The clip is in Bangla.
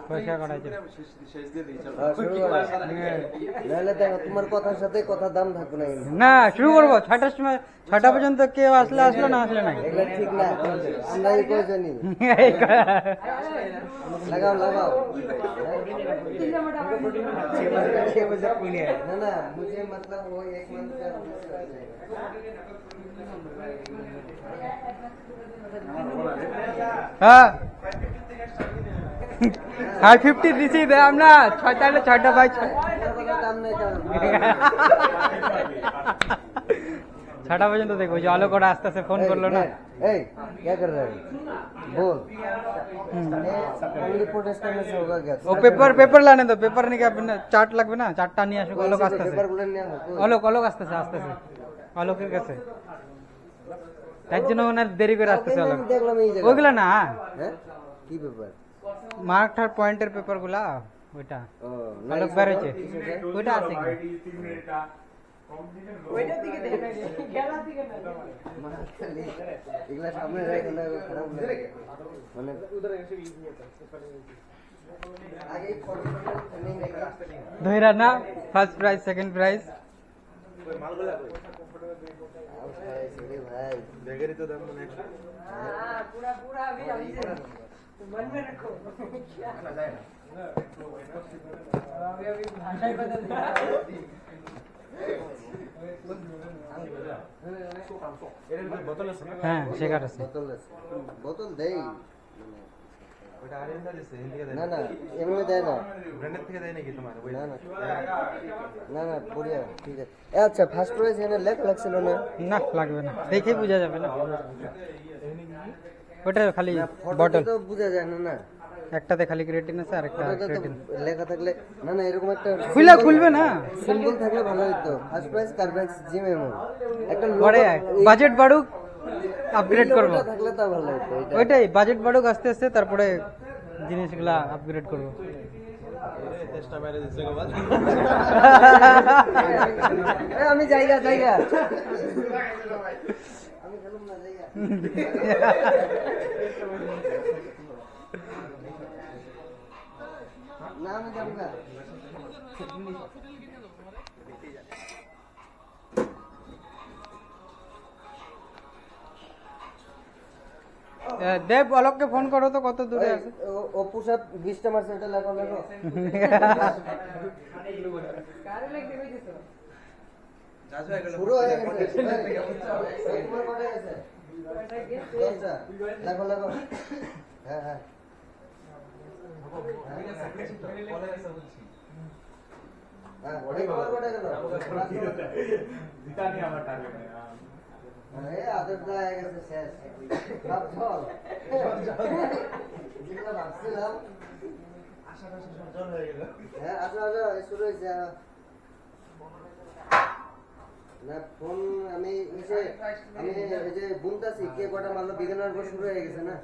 পয়সা করাইছে নাহলে দেখো তোমার কথার সাথে কথা দাম থাকবে না কিন্তু। না শুরু করবো 6টার সময়, 6টা পর্যন্ত কেউ আসলে আসলো না আসলে নাই। এগুলো ঠিক না, আমরা এই করে জানি। লাগাও লাগাও। না না মুঝে मतलब वो एक मंथ का হ্যাঁ হ্যাঁ 50 দিছি দে আমরা 6টা ভাই 6টা পর্যন্ত দেখবো যে আলো করে আস্তে আস্তে ফোন করলো না। এই क्या कर रहा है बोल फैमिली प्रोटेस्ट करने से होगा क्या? ও পেপার লানে তো, পেপার নিয়ে আপনি চার্ট লাগবে না, চার্টটা নিয়ে আসুক। অলোক আসতেছে, অলোক আসতেছে আসতেছে অলোকের কাছে, তার জন্য ওনার দেরি করে আসতেছে অলোক। ওইগুলা না, হ্যাঁ কি পেপার? মার্কটার পয়েন্টের পেপার গুলা, ওইটা অলোক বের হয়েছে, ওইটা আছে এগুলা সামনে রেখে না খারাপ লাগে মানে আগে ধইরা না, ফার্স্ট প্রাইজ সেকেন্ড প্রাইজ মালগুলা কই ভাই বেগেরই তো দাম মানে पूरा पूरा अभी मन में रखो क्या ना जाए ना अभी भाषा ही बदल दिया। হ্যাঁ শেখার আছে, বোতল দেই না না এমনি দেয় না, ব্র্যান্ডের থেকে দেয় নাকি তোমার? না না না না বড়িয়া ঠিক আছে। আচ্ছা ফার্স্ট প্রাইজ এনে লেখ লাগছিল না? না লাগবে না, দেখেই বোঝা যাবে না, ওটা খালি বটল তো বোঝা যায় না। না একটাতে খালি ক্রিয়েটিন আছে আর একটা ক্রিয়েটিন লেখা থাকলে না না এরকম একটা খুলবে না, সিম্বল থাকলে ভালো হতো। ফার্স্ট প্রাইজ কার্বেক্স জিম এমন একটা পরে বাজেট বাড়ুক আপগ্রেড করব, থাকলে তা ভালো হতো। ওইটাই বাজেট বাড়ুক আস্তে আস্তে, তারপরে জিনিসগুলা আপগ্রেড করব। আমি জায়গা আমি খেলুম না জায়গা না আমি যাবো না। দেব অলোককে ফোন করো তো, কত দূরে আছে। ও পুশআপ 20টা মারছে, এটা লাগো শুরু হয়ে গেছে। তোমার কটা গেছে? 10টা লাগো হ্যাঁ হ্যাঁ আদর হয়ে গেছে শেষ। ভাবছিলাম হ্যাঁ আচ্ছা শুরু হয়েছে না ফোন। আমি এই যে বুনতাছি কে কটা মারলো বিজ্ঞানের শুরু হয়ে গেছে না।